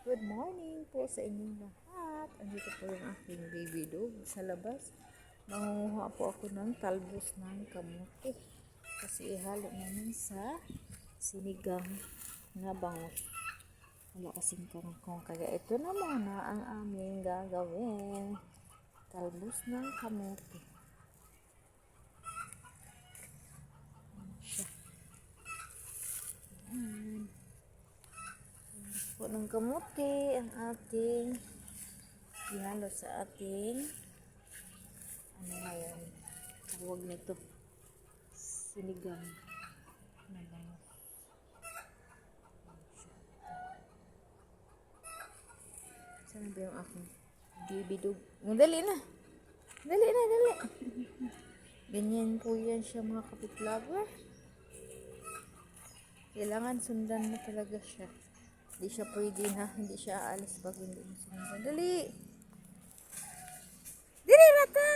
Good morning po sa inyong lahat. Andito po yung aking baby dog sa labas. Mangunguha po ako ng talbos ng kamote. Kasi ihalo namin sa sinigang na bangus. Wala kasing kangkong. Kaya ito na muna ang aming gagawin. Talbos ng kamote. Po ng kamote ang ating ihalo sa ating ano ngayon tawag nito sinigang na bangus. Saan ba yung aking baby dog? Dali na dali. Ganyan po yan siya mga kapitlaga. Kailangan sundan na talaga siya. Hindi siya pwede na, hindi siya aalis pag hindi mo sundan. Dali! Dali rata!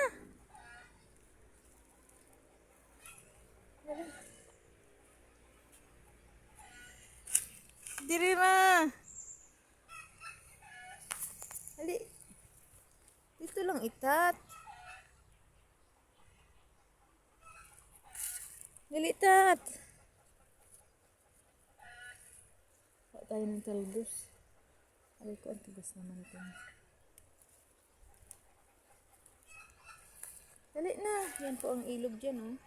Dali. Dali ma! Dali. Dito lang itat. Dali tat. Huwag tayo ng talbos. Alay ko, ang tigas naman ito. Dali na. Yan po ang ilog dyan, oh.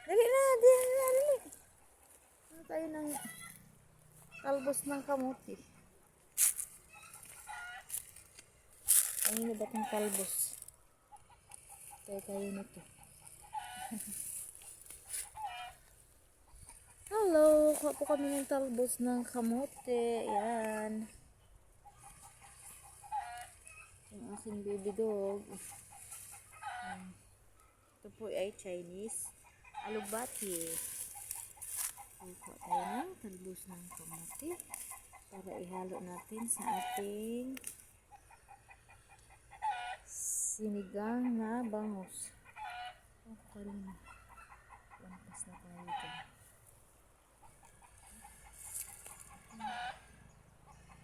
Dali na. Dali. Ano tayo ng talbos ng kamote? Ano ba itong talbos? Tayo nito. Hello, kuha po kami ng talbos ng kamote. Ayan. Yung aking baby dog. Ito po ay Chinese alubati. Kuha tayo ng talbos ng kamote para ihalo natin sa ating sinigang na bangus. Okay na. Lampas na tayo dyan.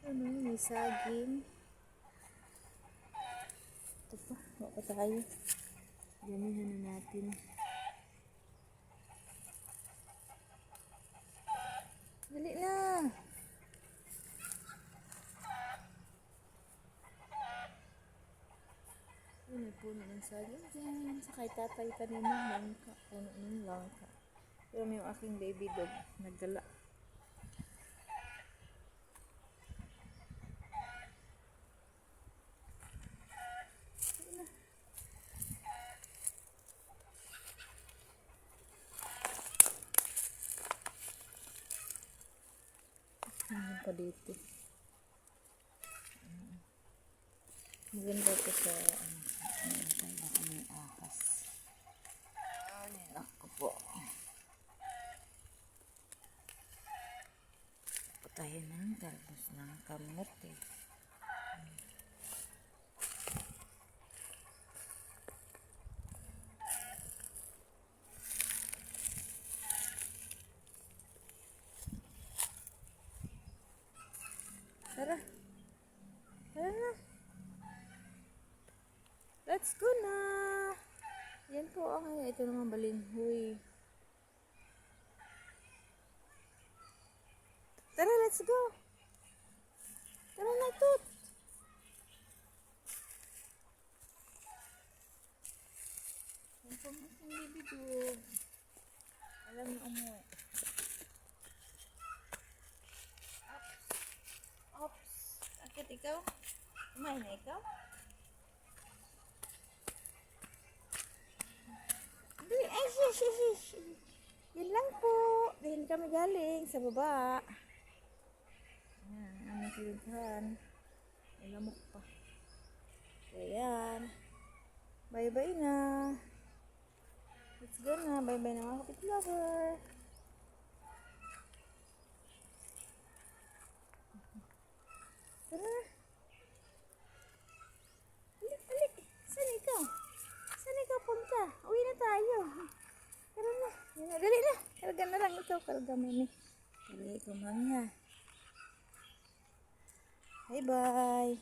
Ano, may saging. Ito pa, baka tayo. Damihan na natin. Dali na! May puno ng saging dyan. Sa kay tatay kanina langka. Puno ng langka. Pero may yung aking baby dog nagdala. Ano pa dito? Maganda ito sa baka may ahas. Ako po. Tayo ng talbos ng kamote. Tara na. Let's go na. Yan po ang ito naman balinghoy. Tara, let's go. Tara na, Tut. Yan po ang aking baby dog. Alam niyo umuwi. Ops. Akit ikaw? Kumain na ikaw? Ay, shish. Yan lang po. Dahil kami galing sa baba. Ayan, aming pinuntahan. May lamok pa. Ayan. Bye-bye na. Let's go na. Bye-bye na mga kapit-lover. Tara na. Alik. Saan ikaw? Saan ikaw punta? Uwi na tayo. Tara na. Dali na. Karga na lang ikaw. Karga mo ni. Dali ikaw mami ha. Bye-bye!